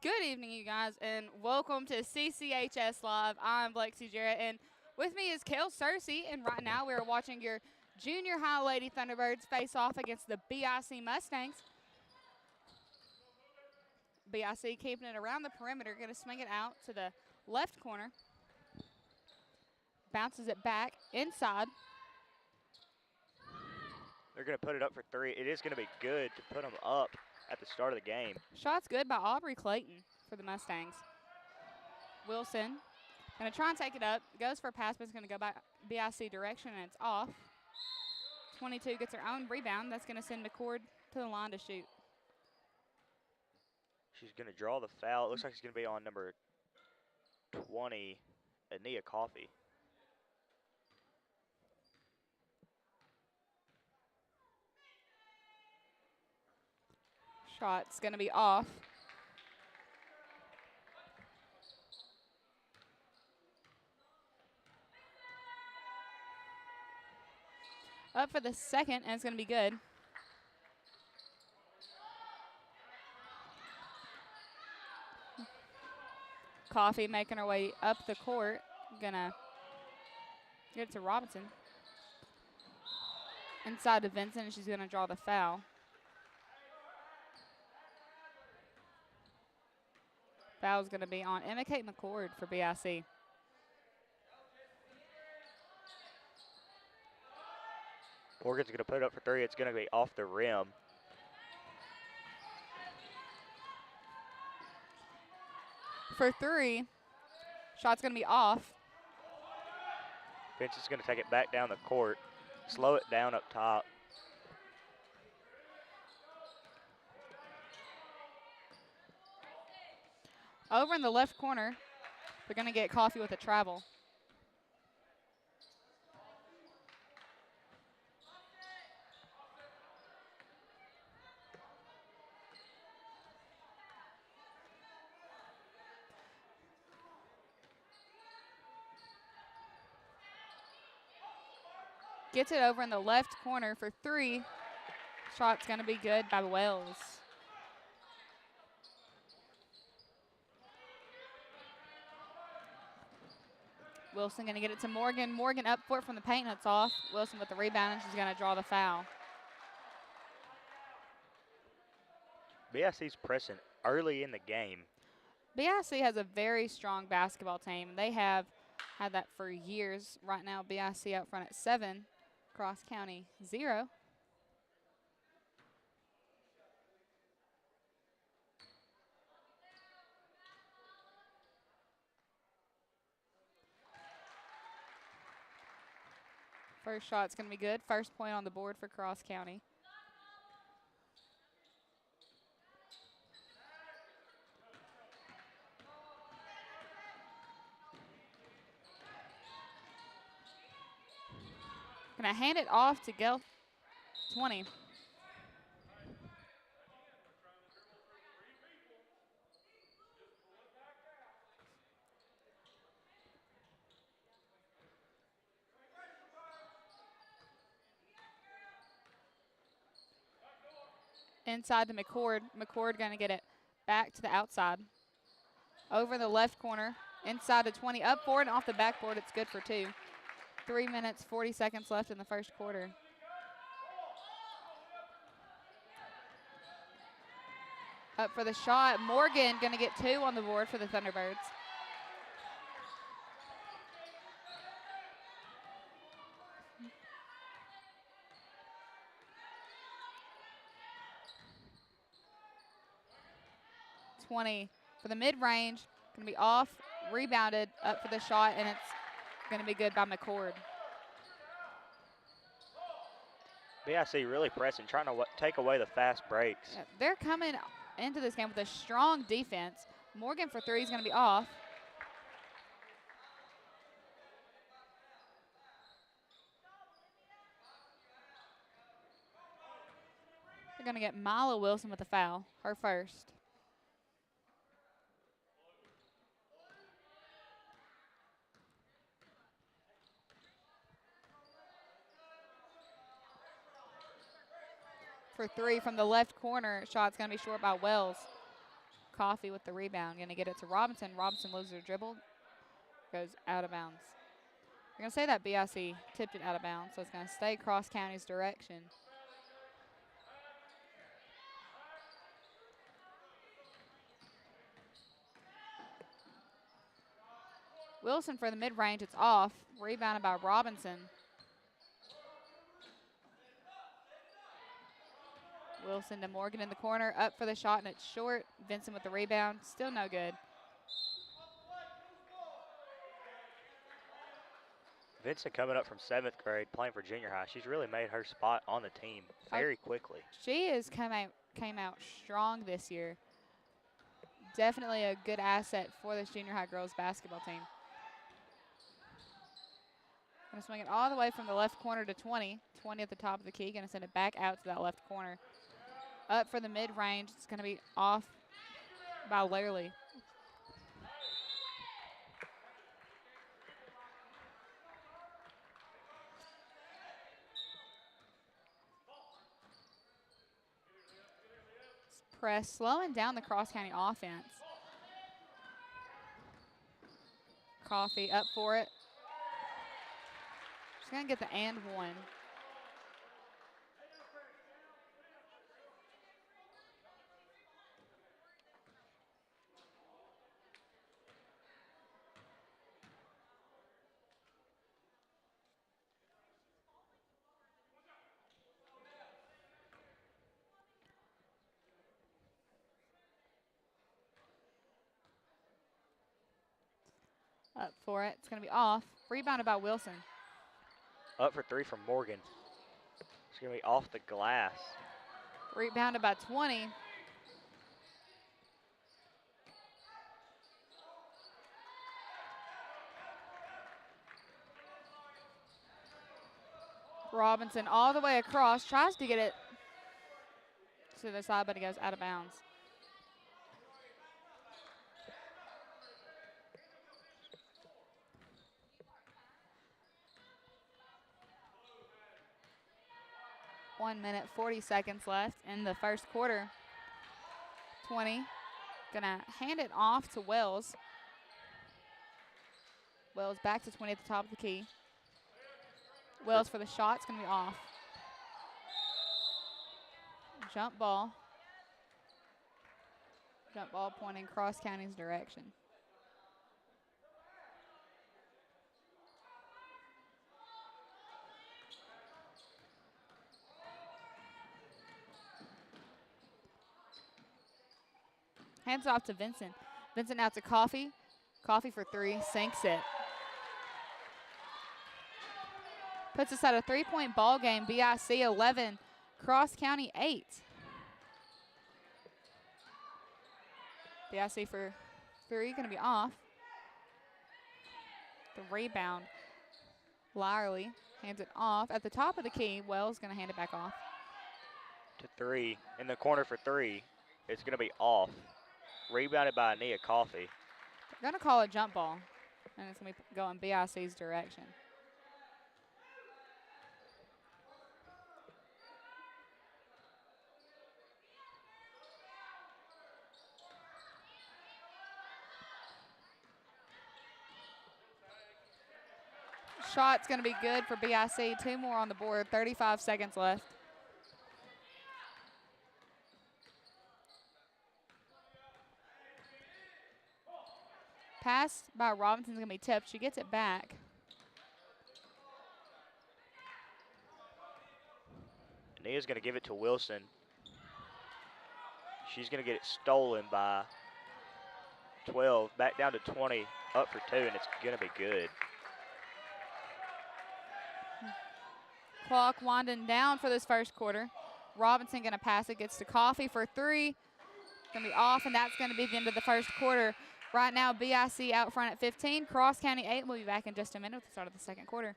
Good evening, you guys, and welcome to CCHS Live. I'm Lexi Jarrett, and with me is Kel Cersei. And right now, we are watching your junior high Lady Thunderbirds face off against the BIC Mustangs. BIC keeping it around the perimeter, going to swing it out to the left corner. Bounces it back inside. They're going to put it up for three. It is going to be good to put them up at the start of the game. Shot's good by Aubrey Clayton for the Mustangs. Wilson going to try and take it up. Goes for a pass, but it's going to go back BIC direction, and it's off. 22 gets her own rebound. That's going to send McCord to the line to shoot. She's going to draw the foul. It looks like it's going to be on number 20, Ania Coffee. Shot's going to be off. Up for the second, and it's going to be good. Coffee making her way up the court. Gonna get it to Robinson. Inside to Vincent, and she's going to draw the foul. Foul's going to be on Emma Kate McCord for BIC. Morgan's going to put it up for three. It's going to be off the rim. For three, shot's going to be off. Vincent's going to take it back down the court, slow it down up top. Over in the left corner, they're going to get Coffee with a travel. Gets it over in the left corner for three. Shot's going to be good by Wells. Wilson going to get it to Morgan. Morgan up for it from the paint, and it's off. Wilson with the rebound, and she's going to draw the foul. BIC's pressing early in the game. BIC has a very strong basketball team. They have had that for years. Right now, BIC out front at 7, Cross County 0. First shot's going to be good. First point on the board for Cross County. Going to hand it off to Gel 20. Inside to McCord. McCord going to get it back to the outside. Over the left corner. Inside to 20. Up for it and off the backboard. It's good for 2. 3 minutes, 40 seconds left in the first quarter. Up for the shot. Morgan going to get 2 on the board for the Thunderbirds. For the mid-range, going to be off, rebounded, up for the shot, and it's going to be good by McCord. BIC really pressing, trying to take away the fast breaks. Yeah, they're coming into this game with a strong defense. Morgan for 3 is going to be off. They're going to get Mila Wilson with a foul, her first. For 3 from the left corner. Shot's going to be short by Wells. Coffee with the rebound. Going to get it to Robinson. Robinson loses her dribble. Goes out of bounds. We're going to say that BIC tipped it out of bounds, so it's going to stay Cross County's direction. Wilson for the mid-range. It's off. Rebounded by Robinson. Wilson to Morgan in the corner. Up for the shot, and it's short. Vincent with the rebound. Still no good. Vincent coming up from 7th grade, playing for junior high. She's really made her spot on the team very quickly. She has came out strong this year. Definitely a good asset for this junior high girls basketball team. Going to swing it all the way from the left corner to 20. 20 at the top of the key. Going to send it back out to that left corner. Up for the mid-range. It's going to be off by Lairley. Press, slowing down the Cross County offense. Coffee up for it. She's going to get the and one. Up for it. It's going to be off. Rebounded by Wilson. Up for 3 from Morgan. It's going to be off the glass. Rebounded by 20. Robinson all the way across. Tries to get it to the side, but it goes out of bounds. One minute, 40 seconds left in the first quarter. 20. Gonna hand it off to Wells. Wells back to 20 at the top of the key. Wells for the shot. It's gonna be off. Jump ball. Jump ball pointing Cross County's direction. Hands off to Vincent. Vincent out to Coffee. Coffee for 3, sinks it. Puts us at a 3-point ball game. BIC 11, Cross County 8. BIC for 3, gonna be off. The rebound. Lyerly hands it off. At the top of the key, Wells gonna hand it back off. To 3, in the corner for 3. It's gonna be off. Rebounded by Ania Coffee. They're gonna call a jump ball, and it's gonna be going BIC's direction. Shot's gonna be good for BIC. 2 more on the board. 35 seconds left. Pass by Robinson's going to be tipped. She gets it back. Nia's going to give it to Wilson. She's going to get it stolen by 12. Back down to 20. Up for 2, and it's going to be good. Clock winding down for this first quarter. Robinson going to pass it. Gets to Coffee for 3. Going to be off, and that's going to be the end of the first quarter. Right now, BIC out front at 15. Cross County 8. We'll be back in just a minute with the start of the second quarter.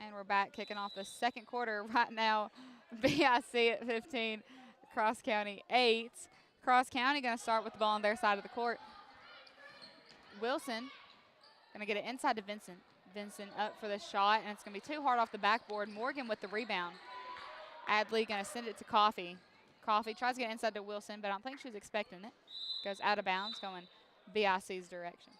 And we're back kicking off the second quarter right now. BIC at 15, Cross County 8. Cross County going to start with the ball on their side of the court. Wilson going to get it inside to Vincent. Vincent up for the shot, and it's going to be too hard off the backboard. Morgan with the rebound. Adley going to send it to Coffee. Coffee tries to get inside to Wilson, but I don't think she was expecting it. Goes out of bounds, going BIC's direction.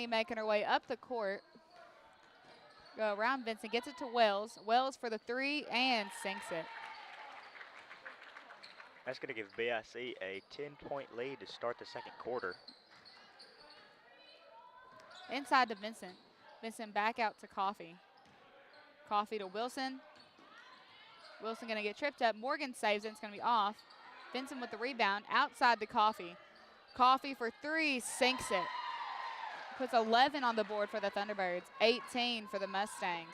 Making her way up the court. Go around Vincent, gets it to Wells. Wells for the three and sinks it. That's going to give BIC a 10-point lead to start the second quarter. Inside to Vincent. Vincent back out to Coffee. Coffee to Wilson. Wilson going to get tripped up. Morgan saves it. It's going to be off. Vincent with the rebound. Outside to Coffee. Coffee for three. Sinks it. Puts 11 on the board for the Thunderbirds. 18 for the Mustangs.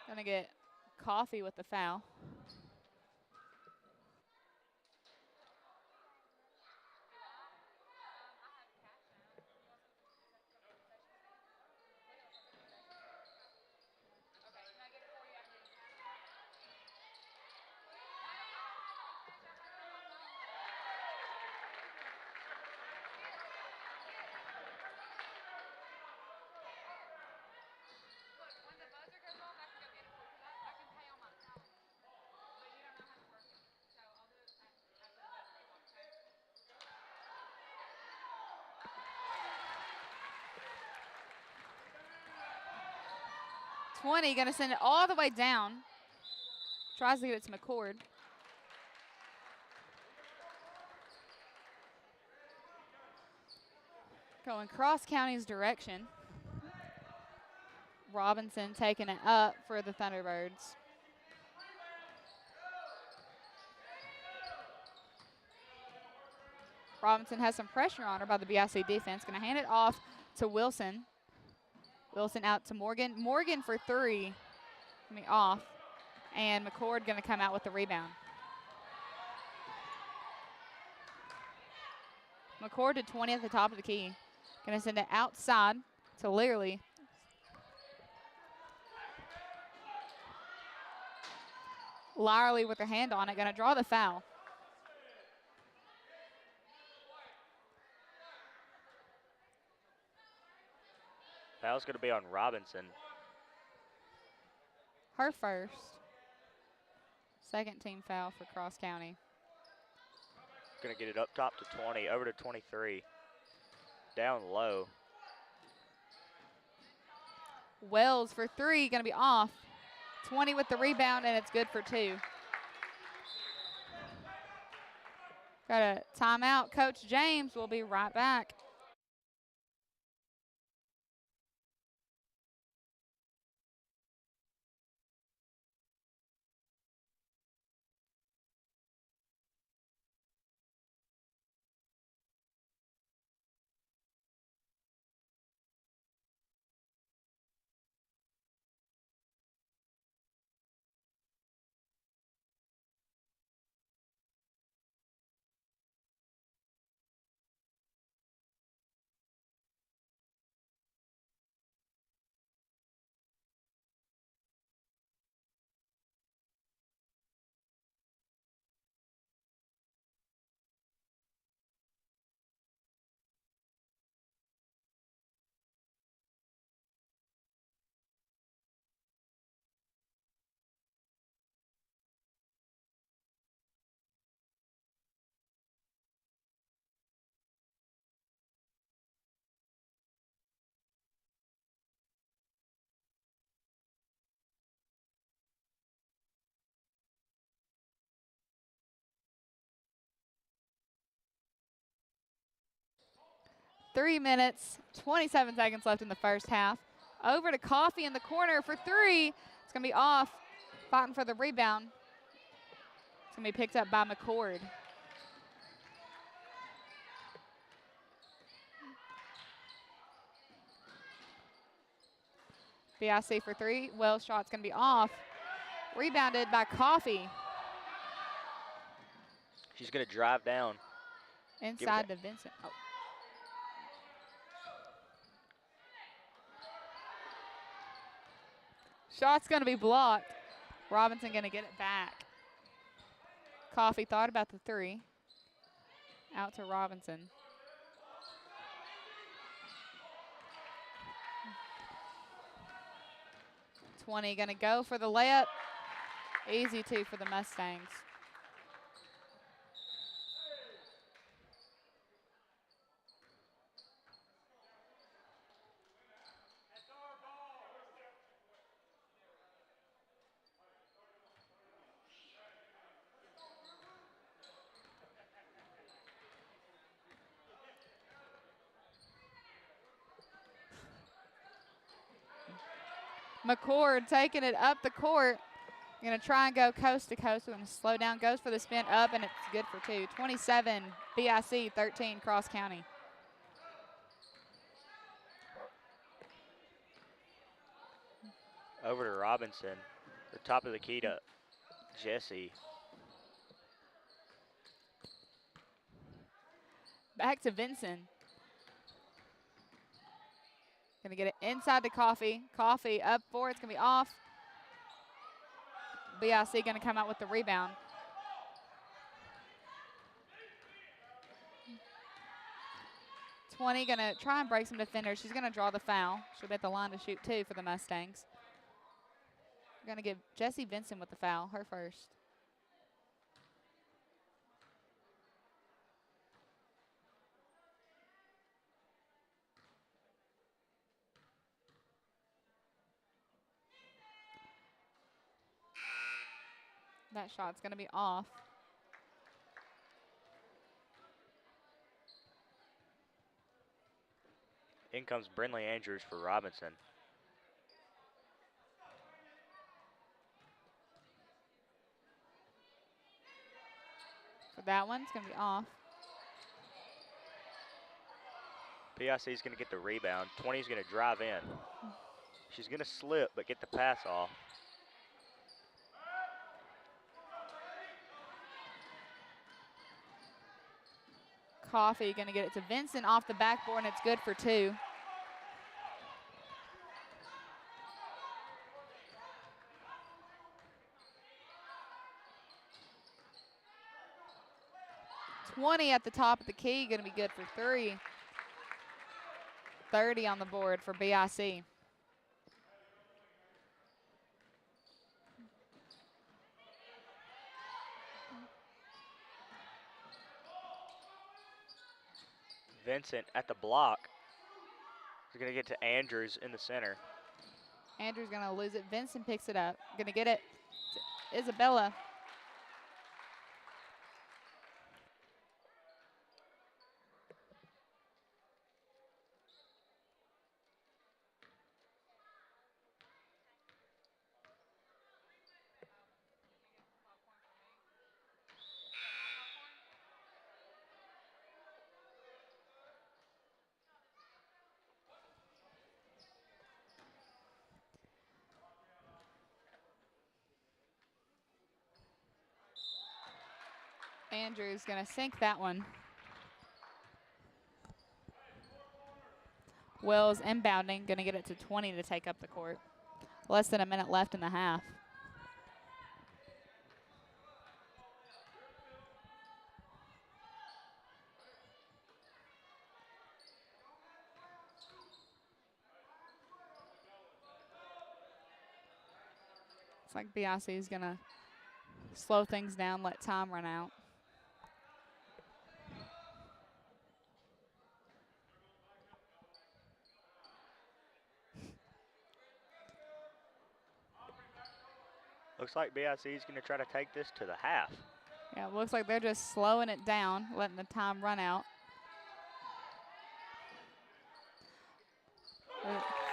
Gonna get Coffee with the foul. Gonna send it all the way down. Tries to get it to McCord. Going Cross County's direction. Robinson taking it up for the Thunderbirds. Robinson has some pressure on her by the BIC defense. Gonna hand it off to Wilson. Wilson out to Morgan. Morgan for three. Gonna be off. And McCord gonna come out with the rebound. McCord to 20 at the top of the key. Gonna send it outside to Learley. Lyerly with her hand on it, gonna draw the foul. Foul's going to be on Robinson. Her first. Second team foul for Cross County. Going to get it up top to 20, over to 23. Down low. Wells for three, gonna be off. 20 with the rebound, and it's good for two. Got a timeout. Coach James will be right back. Three minutes, 27 seconds left in the first half. Over to Coffee in the corner for three. It's going to be off. Fighting for the rebound. It's going to be picked up by McCord. BIC for 3. Wells' shot's going to be off. Rebounded by Coffee. She's going to drive down. Inside to Vincent. Oh. Shot's going to be blocked. Robinson going to get it back. Coffee thought about the 3. Out to Robinson. .20 going to go for the layup. Easy 2 for the Mustangs. McCord taking it up the court. Going to try and go coast to coast. We're going to slow down. Goes for the spin up, and it's good for 2. 27 BIC, 13 Cross County. Over to Robinson. The top of the key to Jesse. Back to Vincent. Going to get it inside to Coffee. Coffee up 4. It's going to be off. BIC going to come out with the rebound. .20 going to try and break some defenders. She's going to draw the foul. She'll be at the line to shoot 2 for the Mustangs. We're going to give Jessie Vincent with the foul, her first. That shot's going to be off. In comes Brinley Andrews for Robinson. For that one, it's going to be off. PIC is going to get the rebound. 20 is going to drive in. She's going to slip, but get the pass off. Coffee going to get it to Vincent off the backboard, and it's good for 2. .20 at the top of the key, going to be good for 3. 30 on the board for BIC. Vincent at the block. He's going to get to Andrews in the center. Andrews going to lose it. Vincent picks it up. Going to get it to Isabella. Andrews going to sink that one. Wells inbounding, going to get it to 20 to take up the court. Less than a minute left in the half. It's like BIC is going to slow things down, let time run out. Looks like BIC is going to try to take this to the half. Yeah, it looks like they're just slowing it down, letting the time run out.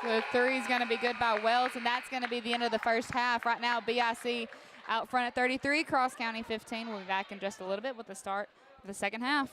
The 3 is going to be good by Wells, and that's going to be the end of the first half. Right now, BIC Out front at 33, Cross County 15. We'll be back in just a little bit with the start of the second half.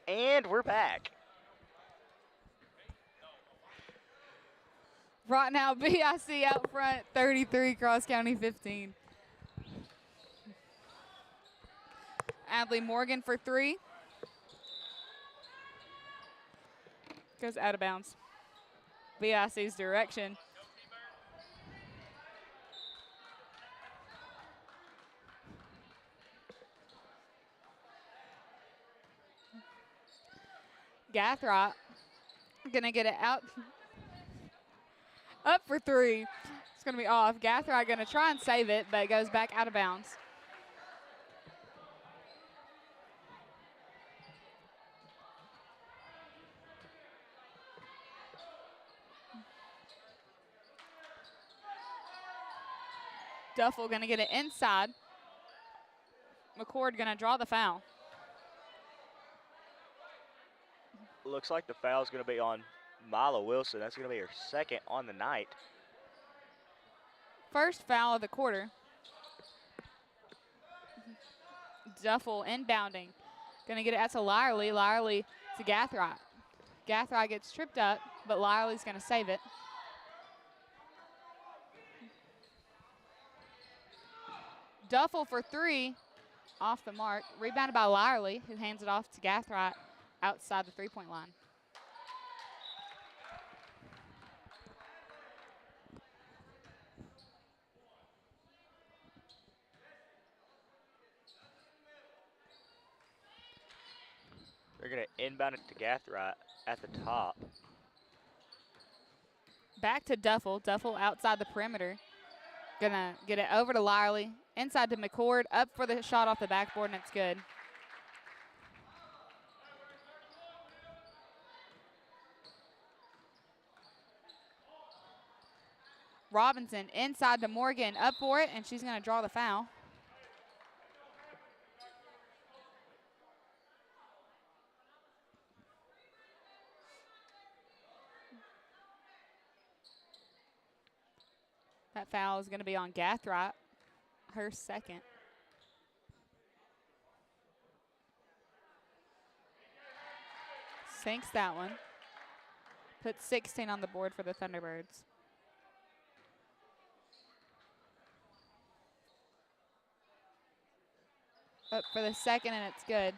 And we're back. Right now, BIC out front, 33, Cross County 15. Adley Morgan for 3. Goes out of bounds. BIC's direction. Gathright gonna get it out. Up for 3. It's gonna be off. Gathright gonna try and save it, but it goes back out of bounds. Duffel gonna get it inside. McCord gonna draw the foul. Looks like the foul's going to be on Mila Wilson. That's going to be her second on the night. First foul of the quarter. Duffel inbounding. Gonna get it out to Lyerly. Lyerly to Gathright. Gathright gets tripped up, but Lyerly's gonna save it. Duffel for 3, off the mark. Rebounded by Lyerly, who hands it off to Gathright outside the three-point line. They're going to inbound it to Gathright at the top. Back to Duffel. Duffel outside the perimeter. Gonna get it over to Lyerly. Inside to McCord. Up for the shot off the backboard, and it's good. Robinson inside to Morgan. Up for it, and she's gonna draw the foul. That foul is going to be on Gathright, her second. Sinks that one. Puts 16 on the board for the Thunderbirds. Up for the second, and it's good.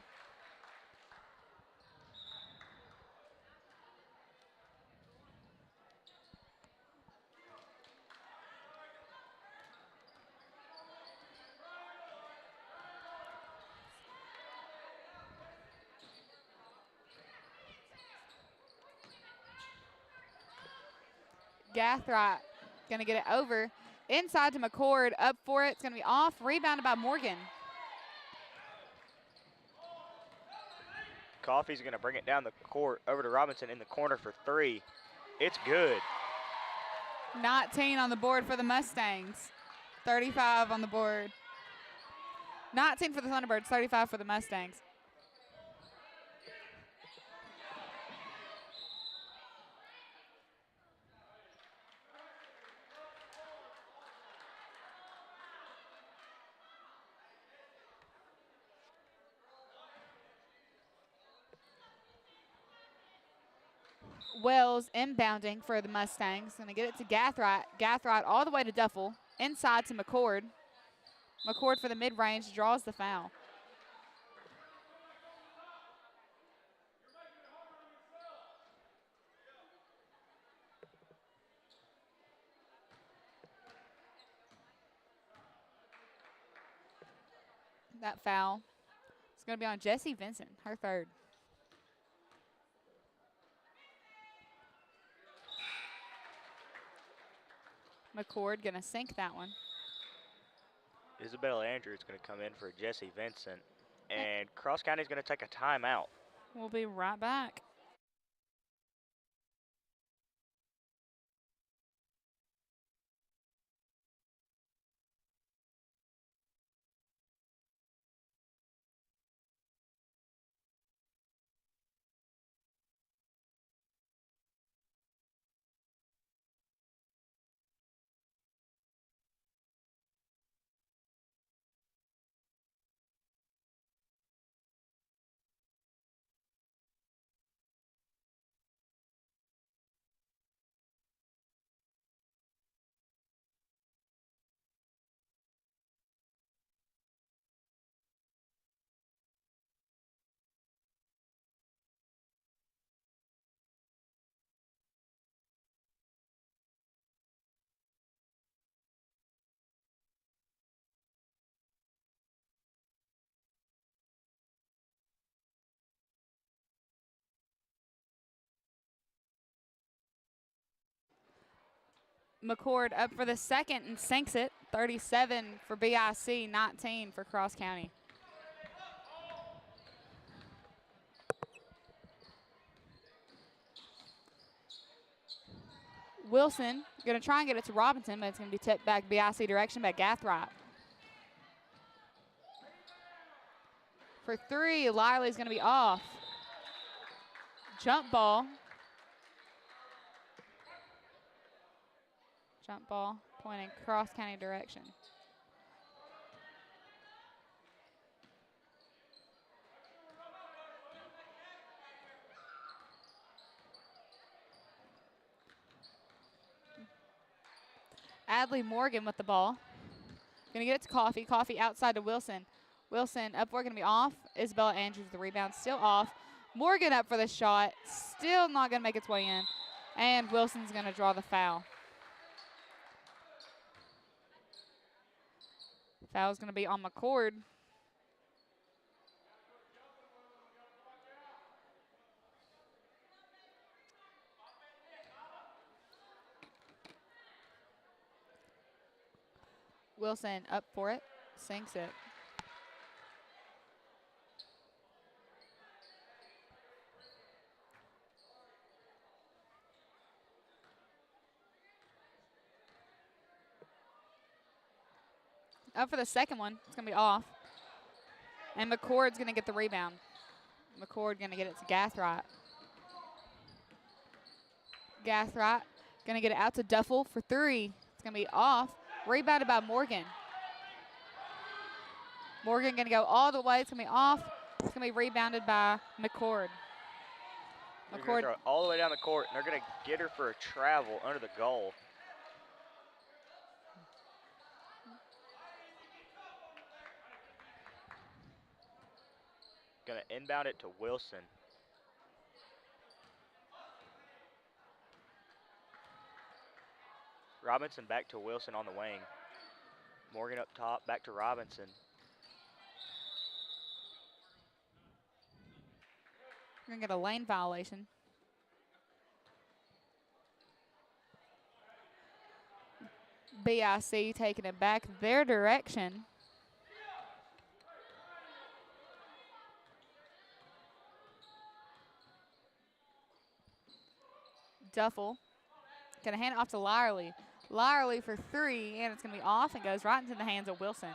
Gathright gonna get it over. Inside to McCord, up for it. It's gonna be off. Rebounded by Morgan. Coffey's going to bring it down the court over to Robinson in the corner for 3. It's good. 19 on the board for the Mustangs. 35 on the board. 19 for the Thunderbirds, 35 for the Mustangs. Wells inbounding for the Mustangs. Gonna get it to Gathright. Gathright all the way to Duffel. Inside to McCord. McCord for the mid-range, draws the foul. That foul is gonna be on Jessie Vincent, her third. McCord gonna sink that one. Isabella Andrews is going to come in for Jessie Vincent. And Cross County is going to take a timeout. We'll be right back. McCord up for the second and sinks it. 37 for BIC, 19 for Cross County. Wilson going to try and get it to Robinson, but it's going to be tipped back BIC direction by Gathright. For three, Lyerly's going to be off. Jump ball. Jump ball pointing Cross County direction. Adley Morgan with the ball. Gonna get it to Coffee. Coffee outside to Wilson. Wilson up for it, gonna be off. Isabella Andrews with the rebound, still off. Morgan up for the shot, still not gonna make its way in. And Wilson's gonna draw the foul. Foul's gonna be on McCord. Wilson up for it, sinks it. Up for the second one, it's gonna be off. And McCord's gonna get the rebound. McCord gonna get it to Gathright. Gathright gonna get it out to Duffel for three. It's gonna be off. Rebounded by Morgan. Morgan gonna go all the way. It's gonna be off. It's gonna be rebounded by McCord. They're gonna throw it all the way down the court, and they're gonna get her for a travel under the goal. Gonna inbound it to Wilson. Robinson back to Wilson on the wing. Morgan up top, back to Robinson. We're gonna get a lane violation. BIC taking it back their direction. Duffel gonna hand it off to Lyerly. Lyerly for three, and it's gonna be off and goes right into the hands of Wilson.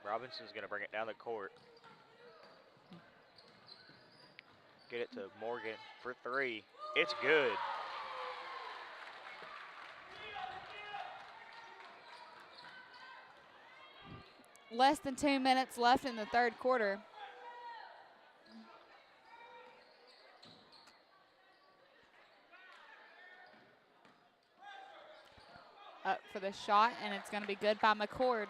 Robinson's gonna bring it down the court. Get it to Morgan for three. It's good. Less than 2 minutes left in the third quarter. Up for the shot, and it's going to be good by McCord.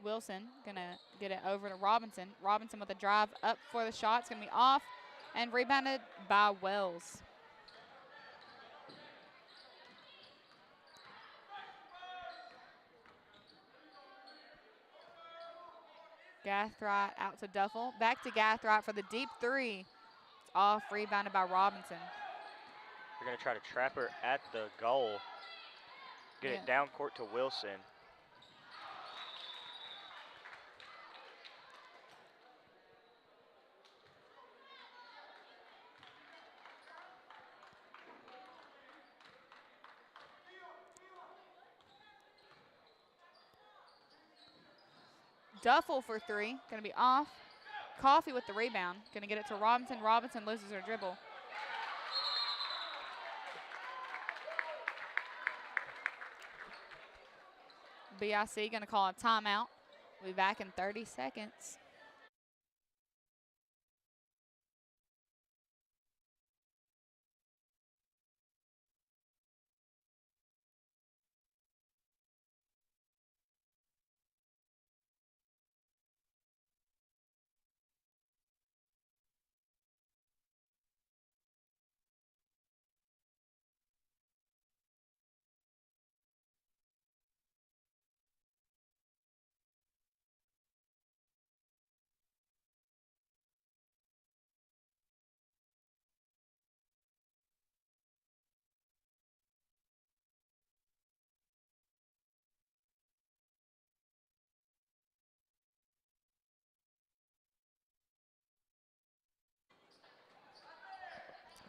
Wilson gonna get it over to Robinson. Robinson with a drive up for the shot. It's gonna be off and rebounded by Wells. Gathright out to Duffel. Back to Gathright for the deep three. It's off, rebounded by Robinson. They're gonna try to trap her at the goal. Get it down court to Wilson. Duffel for three, gonna be off. Coffee with the rebound, gonna get it to Robinson. Robinson loses her dribble. BIC gonna call a timeout. We'll be back in 30 seconds.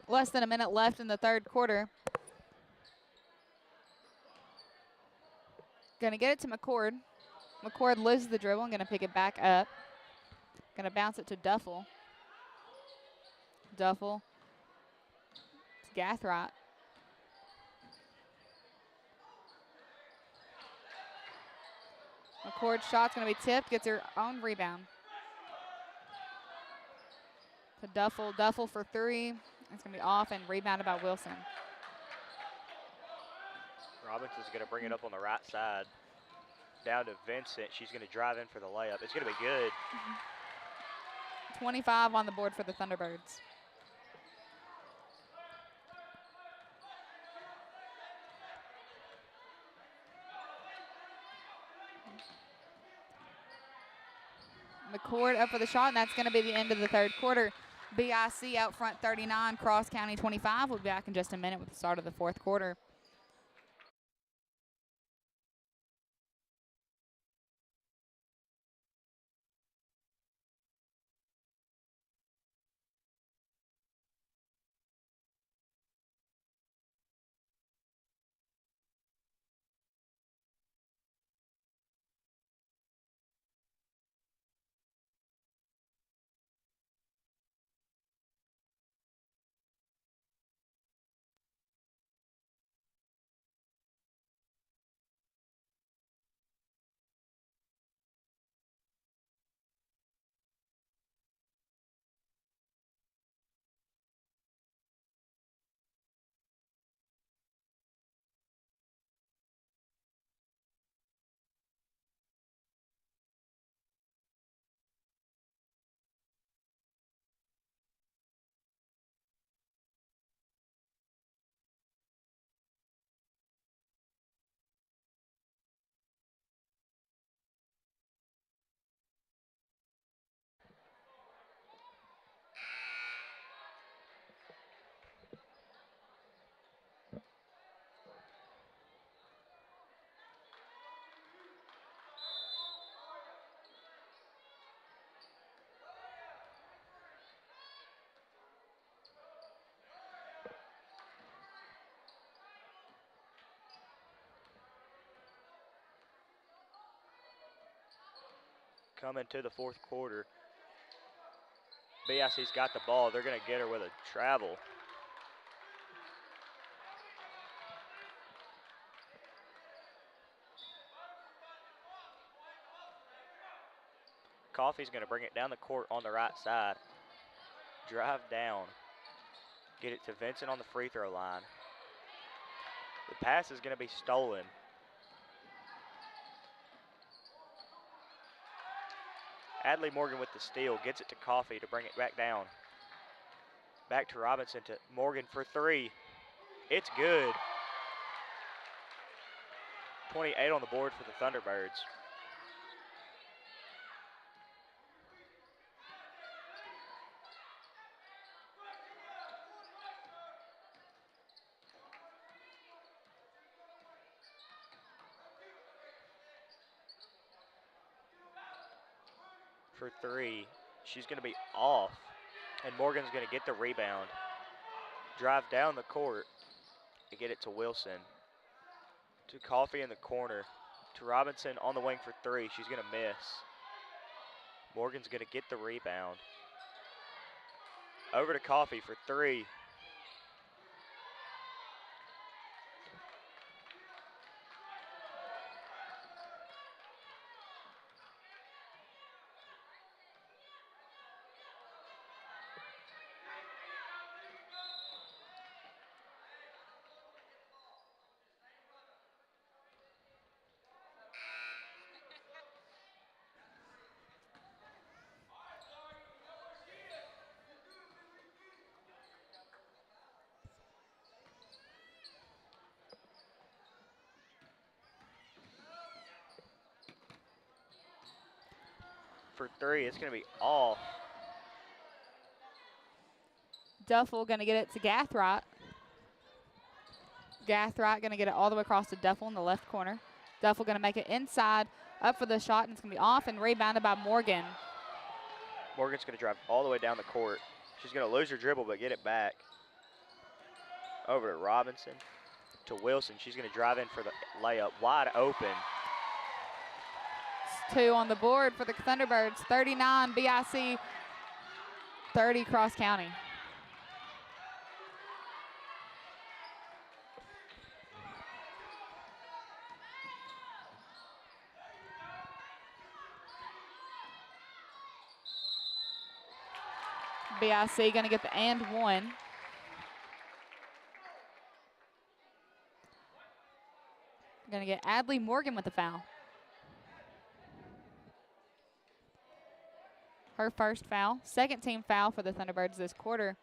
Less than a minute left in the third quarter. Going to get it to McCord. McCord loses the dribble and going to pick it back up. Going to bounce it to Duffel. Duffel to Gathright. McCord's shot's going to be tipped, gets her own rebound. To Duffel. Duffel for three. It's going to be off and rebounded by Wilson. Robinson's going to bring it up on the right side. Down to Vincent. She's going to drive in for the layup. It's going to be good. 25 on the board for the Thunderbirds. McCord up for the shot, and that's going to be the end of the third quarter. BIC out front 39, Cross County 25. We'll be back in just a minute with the start of the fourth quarter. Coming to the fourth quarter. BIC's got the ball. They're going to get her with a travel. Coffey's going to bring it down the court on the right side. Drive down. Get it to Vincent on the free throw line. The pass is going to be stolen. Adley Morgan with the steal, gets it to Coffey to bring it back down. Back to Robinson to Morgan for three. It's good. 28 on the board for the Thunderbirds. For three, she's going to be off, and Morgan's going to get the rebound. Drive down the court to get it to Wilson. To Coffey in the corner. To Robinson on the wing for three. She's going to miss. Morgan's going to get the rebound. Over to Coffey for three. For three, it's going to be off. Duffel going to get it to Gathright. Gathright going to get it all the way across to Duffel in the left corner. Duffel going to make it inside, up for the shot, and it's going to be off and rebounded by Morgan. Morgan's going to drive all the way down the court. She's going to lose her dribble but get it back. over to Robinson, to Wilson. She's going to drive in for the layup, wide open. It's 2 on the board for the Thunderbirds. 39 BIC, 30 Cross County. BIC going to get the and one. Going to get Adley Morgan with the foul. Her first foul. Second team foul for the Thunderbirds this quarter.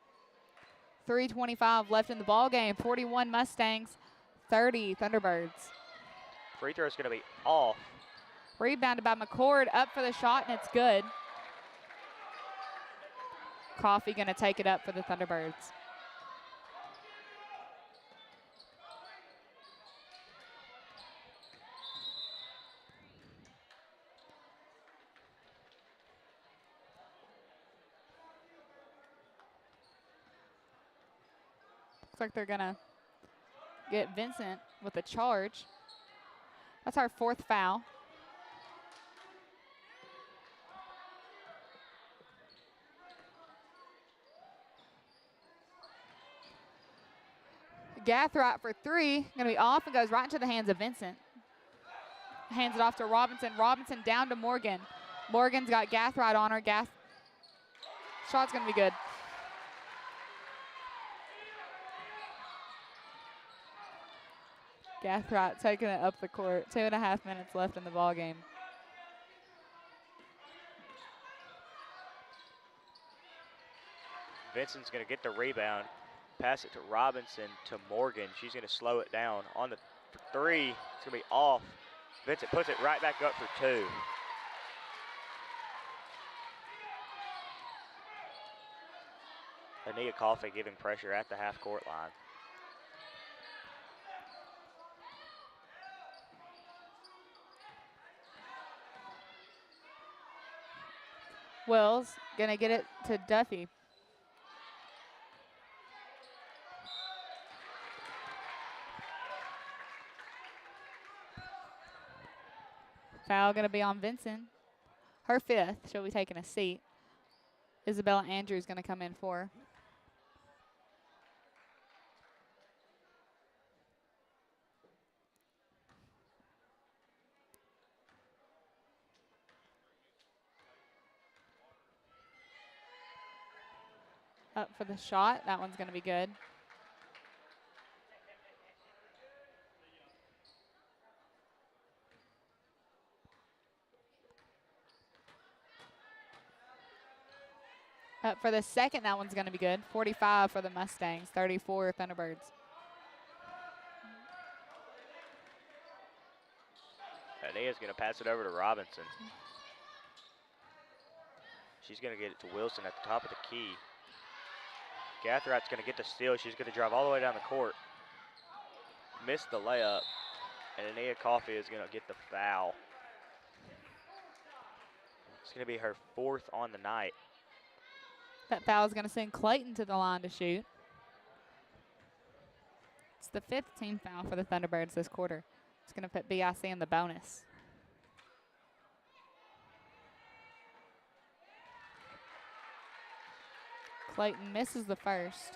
3:25 left in the ball game. 41 Mustangs, 30 Thunderbirds. Free throw is going to be off. Rebounded by McCord, up for the shot, and it's good. Coffee going to take it up for the Thunderbirds. Looks like they're going to get Vincent with a charge. That's our 4th foul. Gathright for 3, going to be off and goes right into the hands of Vincent. Hands it off to Robinson. Robinson down to Morgan. Morgan's got Gathright on her. Shot's going to be good. Gathright taking it up the court. 2.5 minutes left in the ball game. Vincent's going to get the rebound, pass it to Robinson, to Morgan. She's going to slow it down. On the 3, it's going to be off. Vincent puts it right back up for 2. Ania Coffey giving pressure at the half-court line. Wills going to get it to Duffy. Foul going to be on Vincent. Her 5th. She'll be taking a seat. Isabella Andrews going to come in for her. Up for the shot. That one's going to be good. Up for the second. That one's going to be good. 45 for the Mustangs. 34 Thunderbirds. Ania's going to pass it over to Robinson. She's going to get it to Wilson at the top of the key. Gathrat's going to get the steal. She's going to drive all the way down the court. Missed the layup. And Ania Coffey is going to get the foul. It's going to be her 4th on the night. That foul is going to send Clayton to the line to shoot. It's the 5th team foul for the Thunderbirds this quarter. It's going to put BIC in the bonus. Clayton misses the first.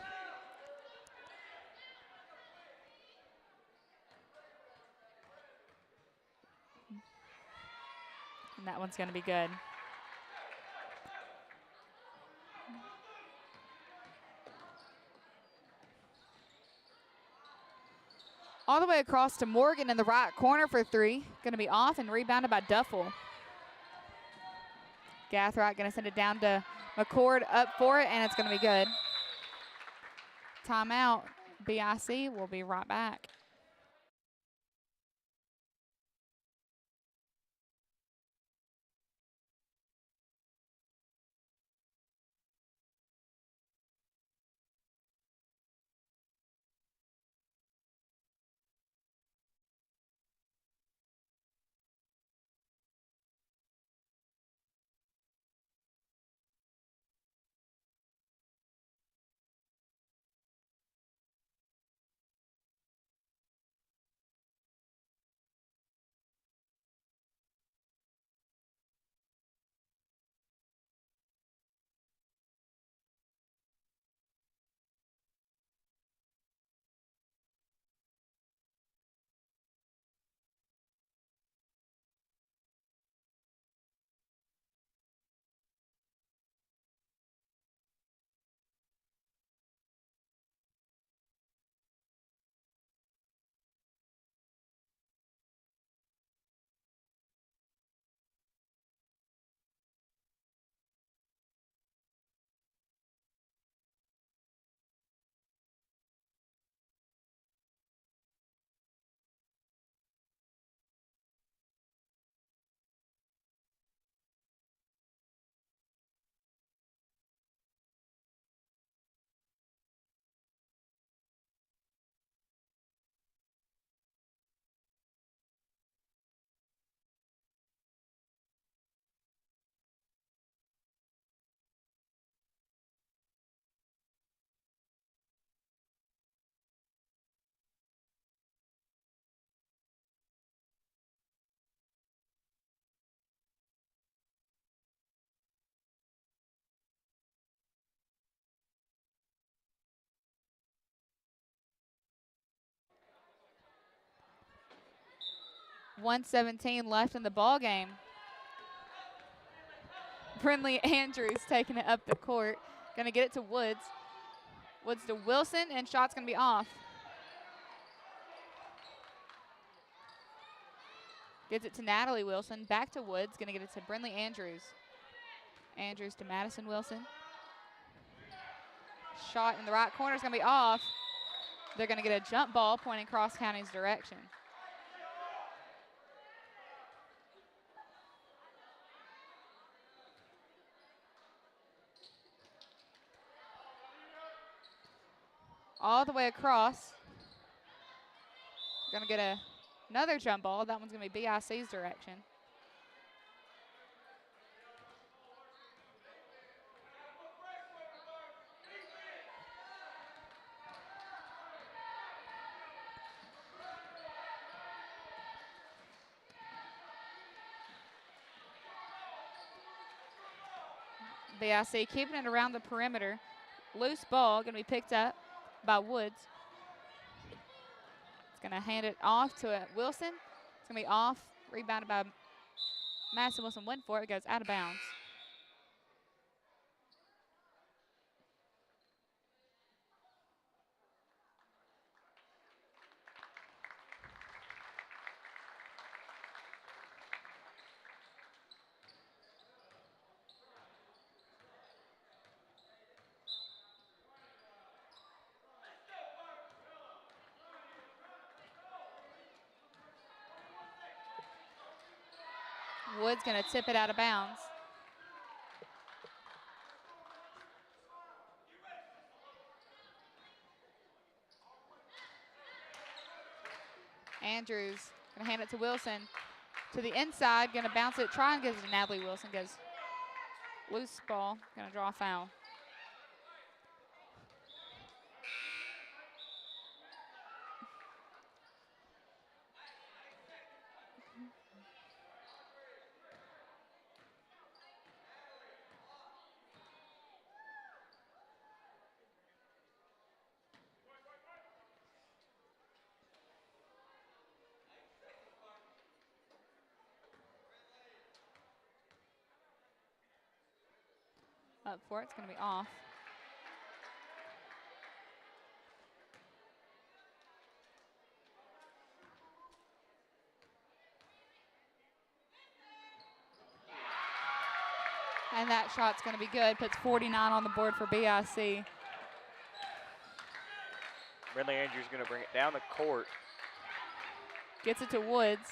And that one's going to be good. All the way across to Morgan in the right corner for 3. Going to be off and rebounded by Duffel. Gathright going to send it down to McCord, up for it, and it's going to be good. Timeout. BIC will be right back. 1:17 left in the ball game. Brinley Andrews taking it up the court. Going to get it to Woods. Woods to Wilson, and shot's going to be off. Gets it to Natalie Wilson. Back to Woods. Going to get it to Brinley Andrews. Andrews to Madison Wilson. Shot in the right corner is going to be off. They're going to get a jump ball pointing Cross County's direction. All the way across. Going to get another jump ball. That one's going to be BIC's direction. BIC keeping it around the perimeter. Loose ball going to be picked up by Woods. It's going to hand it off to Wilson. It's going to be off, rebounded by Madison Wilson. Went for it. It goes out of bounds. Woods going to tip it out of bounds. Andrews going to hand it to Wilson. To the inside, going to bounce it, try and get it to Natalie Wilson. Goes loose ball, going to draw a foul. Up for it, it's going to be off. And that shot's going to be good. Puts 49 on the board for BIC. Brinley Andrews going to bring it down the court. Gets it to Woods.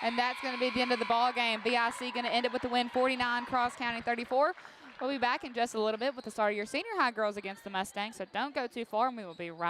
And that's going to be the end of the ball game. BIC going to end it with the win, 49, Cross County 34. We'll be back in just a little bit with the start of your senior high girls against the Mustangs, so don't go too far, and we will be right